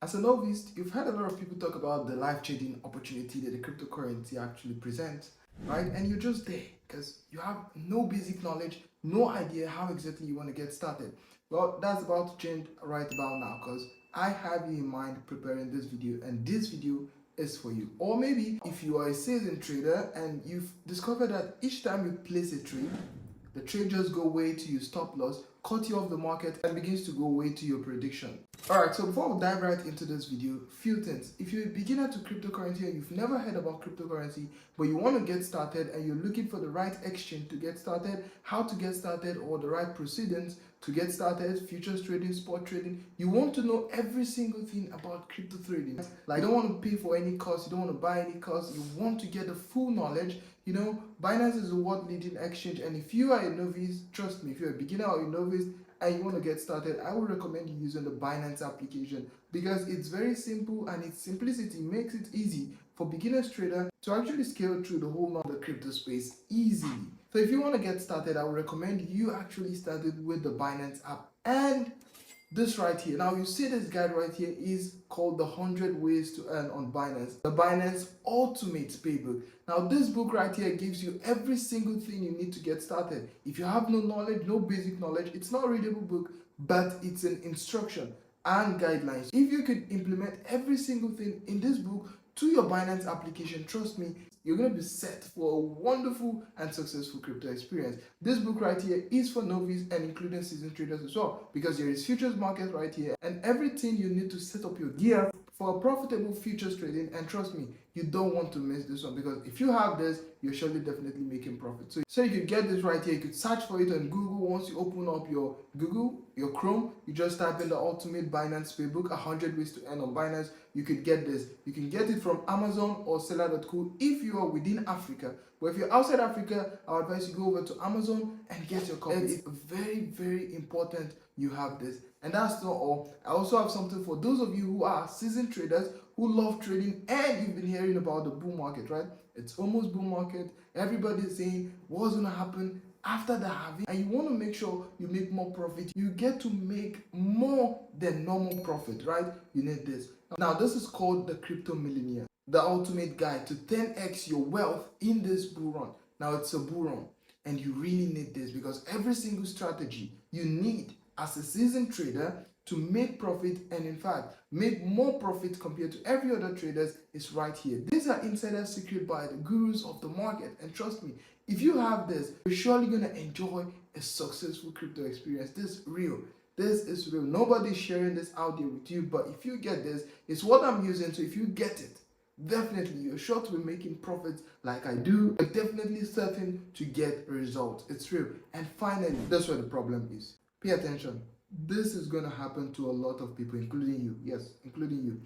As a novice, you've heard a lot of people talk about the life-changing opportunity that the cryptocurrency actually presents, right? And you're just there because you have no basic knowledge, no idea how exactly you want to get started. Well, that's about to change right about now because I have you in mind preparing this video, and this video is for you. Or maybe if you are a seasoned trader and you've discovered that each time you place a trade, the trade just go way to your stop loss, cut you off the market, and begins to go way to your prediction. Alright, so before we dive right into this video, few things. If you're a beginner to cryptocurrency and you've never heard about cryptocurrency, but you want to get started and you're looking for the right exchange to get started, how to get started, or the right proceedings to get started, futures trading, spot trading, you want to know every single thing about crypto trading. Like, you don't want to pay for any course, you don't want to buy any course, you want to get the full knowledge. You know, Binance is a world leading exchange, and if you are a novice, trust me, if you're a beginner or a novice and you want to get started, I would recommend you using the Binance application because it's very simple and its simplicity makes it easy for beginners trader to actually scale through the whole of the crypto space easily. So if you want to get started, I would recommend you actually started with the Binance app and this right here. Now you see this guide right here is called the 100 ways to earn on Binance, the Binance ultimate playbook. Now this book right here gives you every single thing you need to get started. If you have no knowledge, no basic knowledge, it's not a readable book, but it's an instruction and guidelines. If you could implement every single thing in this book to your Binance application, trust me, you're going to be set for a wonderful and successful crypto experience. This book right here is for novice and including seasoned traders as well, because there is futures market right here and everything you need to set up your gear for a profitable futures trading. And trust me, you don't want to miss this one, because if you have this, you're surely definitely making profit. So you could get this right here. You could search for it on Google. Once you open up your Google, your Chrome, you just type in the ultimate Binance playbook, 100 ways to earn on Binance. You could get this. You can get it from Amazon or seller.co if you are within Africa. But if you're outside Africa, I would advise you go over to Amazon and get your copy. It's very, very important you have this. And that's not all. I also have something for those of you who are seasoned traders who love trading and you've been hearing about the bull market, right? It's almost bull market. Everybody's saying what's going to happen after the halving, and you want to make sure you make more profit. You get to make more than normal profit, right? You need this. Now this is called the Crypto Millionaire, the ultimate guide to 10x your wealth in this bull run. Now it's a bull run and you really need this, because every single strategy you need as a seasoned trader to make profit, and in fact make more profit compared to every other traders, is right here. These are insider secret by the gurus of the market, and trust me, if you have this, you're surely going to enjoy a successful crypto experience. This is real. This is real. Nobody's sharing this out there with you, but if you get this, it's what I'm using. So if you get it, definitely you're sure to be making profits like I do. You're definitely certain to get results. It's real. And finally, that's where the problem is. Pay attention. This is going to happen to a lot of people, including you. Yes, including you.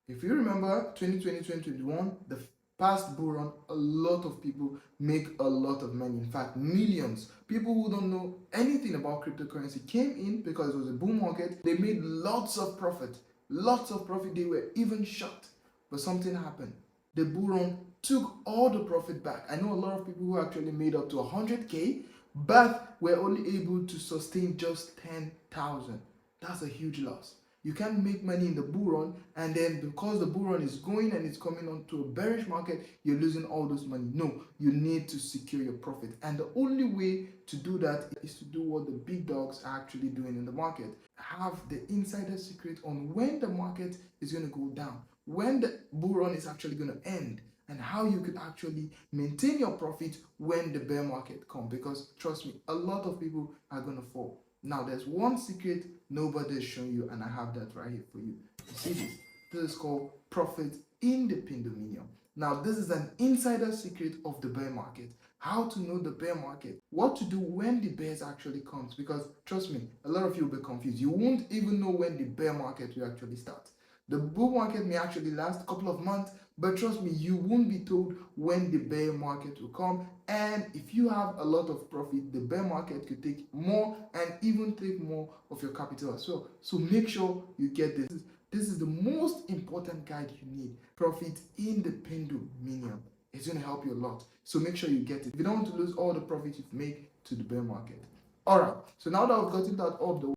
If you remember 2020, 2021, the past bull run, a lot of people make a lot of money. In fact, millions. People who don't know anything about cryptocurrency came in because it was a bull market. They made lots of profit. Lots of profit. They were even shocked. But something happened. The bull run took all the profit back. I know a lot of people who actually made up to 100K, but were only able to sustain just 10,000. That's a huge loss. You can't make money in the bull run, and then because the bull run is going and it's coming on to a bearish market, you're losing all this money. No, you need to secure your profit. And the only way to do that is to do what the big dogs are actually doing in the market. Have the insider secret on when the market is going to go down, when the bull run is actually going to end, and how you could actually maintain your profit when the bear market comes. Because trust me, a lot of people are going to fall. Now there's one secret nobody is showing you, and I have that right here for you. You see this? This is called profit in the pandemonium. Now this is an insider secret of the bear market. How to know the bear market, what to do when the bears actually comes, because trust me, a lot of you will be confused. You won't even know when the bear market will actually start. The bull market may actually last a couple of months, but trust me, you won't be told when the bear market will come. And if you have a lot of profit, the bear market could take more and even take more of your capital as well. So make sure you get this. This is the most important guide you need. Profit in the pandemonium. It's going to help you a lot. So make sure you get it. If you don't want to lose all the profit you've made to the bear market. Alright, so now that I've gotten that off the